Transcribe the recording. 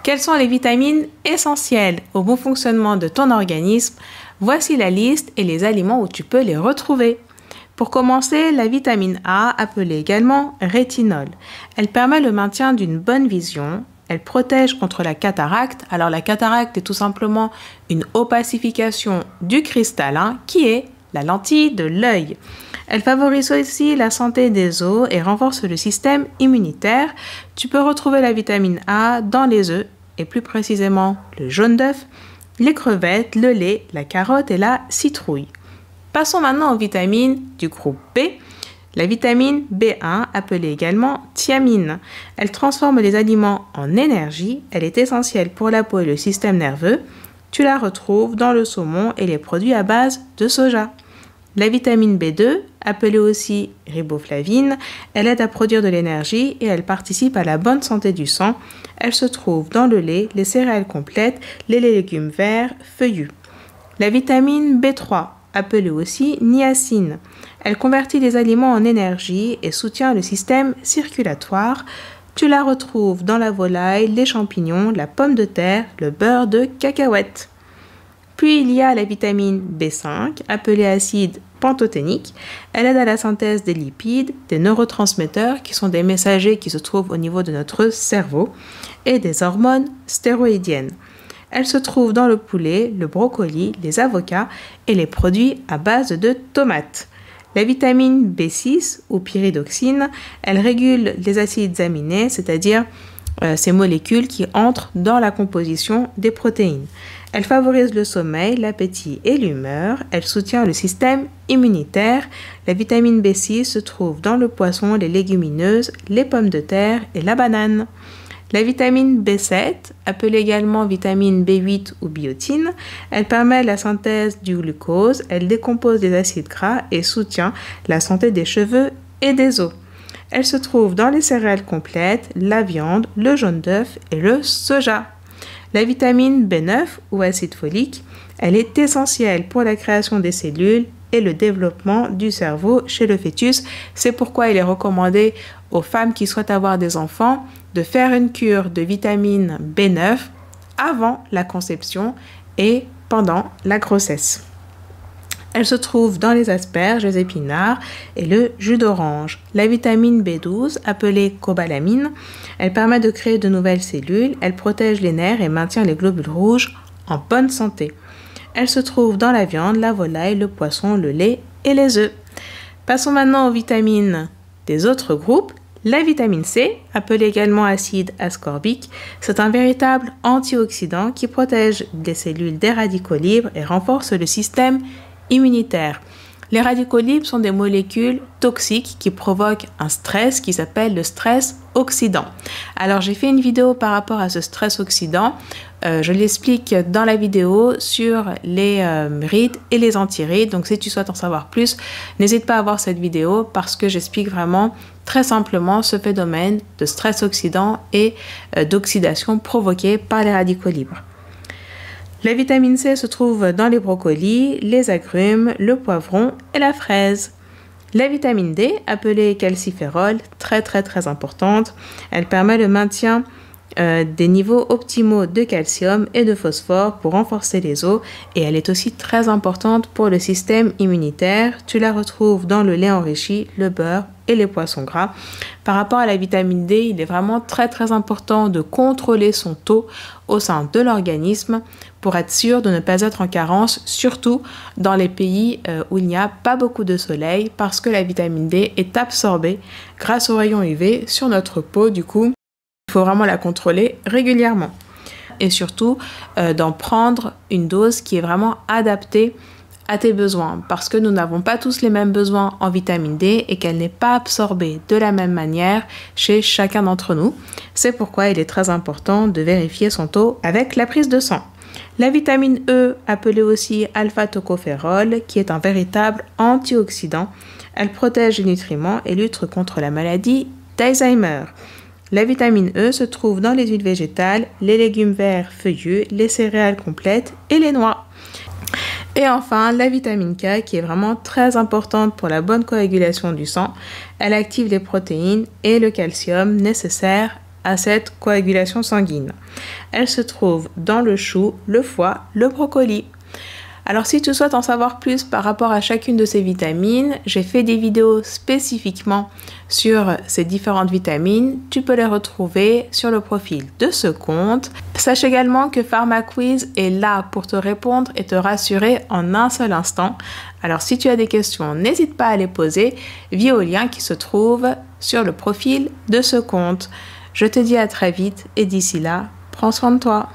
Quelles sont les vitamines essentielles au bon fonctionnement de ton organisme? Voici la liste et les aliments où tu peux les retrouver. Pour commencer, la vitamine A, appelée également rétinol. Elle permet le maintien d'une bonne vision. Elle protège contre la cataracte. Alors la cataracte est tout simplement une opacification du cristallin qui est la lentille de l'œil. Elle favorise aussi la santé des os et renforce le système immunitaire. Tu peux retrouver la vitamine A dans les œufs et plus précisément le jaune d'œuf, les crevettes, le lait, la carotte et la citrouille. Passons maintenant aux vitamines du groupe B. La vitamine B1, appelée également thiamine. Elle transforme les aliments en énergie. Elle est essentielle pour la peau et le système nerveux. Tu la retrouves dans le saumon et les produits à base de soja. La vitamine B2, appelée aussi riboflavine, elle aide à produire de l'énergie et elle participe à la bonne santé du sang. Elle se trouve dans le lait, les céréales complètes, les légumes verts, feuillus. La vitamine B3, appelée aussi niacine, elle convertit les aliments en énergie et soutient le système circulatoire. Tu la retrouves dans la volaille, les champignons, la pomme de terre, le beurre de cacahuète. Puis il y a la vitamine B5, appelée acide pantothénique. Elle aide à la synthèse des lipides, des neurotransmetteurs qui sont des messagers qui se trouvent au niveau de notre cerveau et des hormones stéroïdiennes. Elle se trouve dans le poulet, le brocoli, les avocats et les produits à base de tomates. La vitamine B6 ou pyridoxine, elle régule les acides aminés, c'est-à-dire ces molécules qui entrent dans la composition des protéines. Elle favorise le sommeil, l'appétit et l'humeur. Elle soutient le système immunitaire. La vitamine B6 se trouve dans le poisson, les légumineuses, les pommes de terre et la banane. La vitamine B7, appelée également vitamine B8 ou biotine, elle permet la synthèse du glucose, elle décompose les acides gras et soutient la santé des cheveux et des os. Elle se trouve dans les céréales complètes, la viande, le jaune d'œuf et le soja. La vitamine B9 ou acide folique, elle est essentielle pour la création des cellules et le développement du cerveau chez le fœtus. C'est pourquoi il est recommandé aux femmes qui souhaitent avoir des enfants de faire une cure de vitamine B9 avant la conception et pendant la grossesse. Elle se trouve dans les asperges, les épinards et le jus d'orange. La vitamine B12, appelée cobalamine, elle permet de créer de nouvelles cellules, elle protège les nerfs et maintient les globules rouges en bonne santé. Elle se trouve dans la viande, la volaille, le poisson, le lait et les œufs. Passons maintenant aux vitamines des autres groupes. La vitamine C, appelée également acide ascorbique, c'est un véritable antioxydant qui protège les cellules des radicaux libres et renforce le système immunitaire. Les radicaux libres sont des molécules toxiques qui provoquent un stress qui s'appelle le stress oxydant. Alors j'ai fait une vidéo par rapport à ce stress oxydant. Je l'explique dans la vidéo sur les rides et les antirides. Donc si tu souhaites en savoir plus, n'hésite pas à voir cette vidéo parce que j'explique vraiment très simplement ce phénomène de stress oxydant et d'oxydation provoqué par les radicaux libres. La vitamine C se trouve dans les brocolis, les agrumes, le poivron et la fraise. La vitamine D, appelée calciférol, très importante, elle permet le maintien des niveaux optimaux de calcium et de phosphore pour renforcer les os et elle est aussi très importante pour le système immunitaire. Tu la retrouves dans le lait enrichi, le beurre et les poissons gras. Par rapport à la vitamine D, il est vraiment très important de contrôler son taux au sein de l'organisme pour être sûr de ne pas être en carence, surtout dans les pays où il n'y a pas beaucoup de soleil parce que la vitamine D est absorbée grâce aux rayons UV sur notre peau. Du coup, il faut vraiment la contrôler régulièrement et surtout d'en prendre une dose qui est vraiment adaptée à tes besoins parce que nous n'avons pas tous les mêmes besoins en vitamine D et qu'elle n'est pas absorbée de la même manière chez chacun d'entre nous. C'est pourquoi il est très important de vérifier son taux avec la prise de sang. La vitamine E, appelée aussi alpha-tocophérol, qui est un véritable antioxydant, elle protège les nutriments et lutte contre la maladie d'Alzheimer. La vitamine E se trouve dans les huiles végétales, les légumes verts feuillus, les céréales complètes et les noix. Et enfin, la vitamine K qui est vraiment très importante pour la bonne coagulation du sang. Elle active les protéines et le calcium nécessaires à cette coagulation sanguine. Elle se trouve dans le chou, le foie, le brocoli. Alors si tu souhaites en savoir plus par rapport à chacune de ces vitamines, j'ai fait des vidéos spécifiquement sur ces différentes vitamines. Tu peux les retrouver sur le profil de ce compte. Sache également que PharmaQuiz est là pour te répondre et te rassurer en un seul instant. Alors si tu as des questions, n'hésite pas à les poser via au lien qui se trouve sur le profil de ce compte. Je te dis à très vite et d'ici là, prends soin de toi.